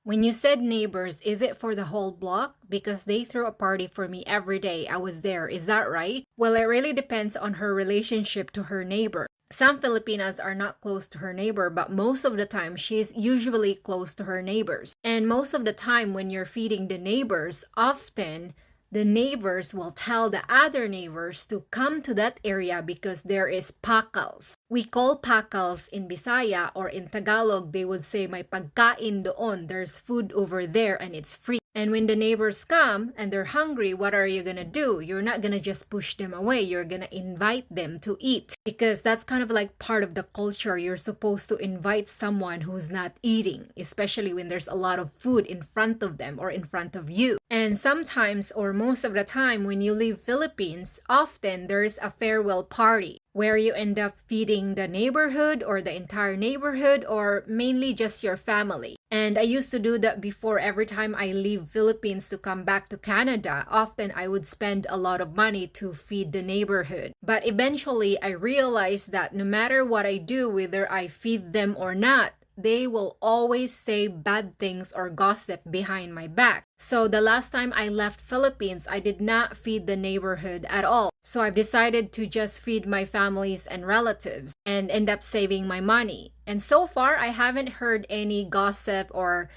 When you said neighbors, is it for the whole block? Because they throw a party for me every day I was there. Is that right? Well, it really depends on her relationship to her neighbor. Some Filipinas are not close to her neighbor, but most of the time she's usually close to her neighbors. And most of the time when you're feeding the neighbors, often the neighbors will tell the other neighbors to come to that area because there is pakals. We call pakals in Bisaya, or in Tagalog, they would say may pagkain doon. There's food over there and it's free. And when the neighbors come and they're hungry, what are you gonna do? You're not gonna just push them away. You're gonna invite them to eat, because that's kind of like part of the culture. You're supposed to invite someone who's not eating, especially when there's a lot of food in front of them or in front of you. And sometimes, or most of the time, when you leave Philippines, often there's a farewell party where you end up feeding the neighborhood or the entire neighborhood, or mainly just your family. And I used to do that before. Every time I leave Philippines to come back to Canada, often I would spend a lot of money to feed the neighborhood. But eventually I realized that no matter what I do, whether I feed them or not, they will always say bad things or gossip behind my back. So the last time I left Philippines, I did not feed the neighborhood at all. So I've decided to just feed my families and relatives and end up saving my money. And so far, I haven't heard any gossip or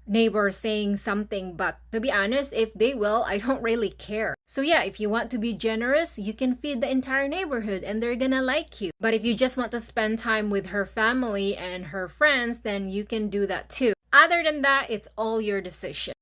neighbor saying something, but to be honest, if they will, I don't really care. So yeah, if you want to be generous, you can feed the entire neighborhood and they're gonna like you. But if you just want to spend time with her family and her friends, then you can do that too. Other than that, it's all your decision.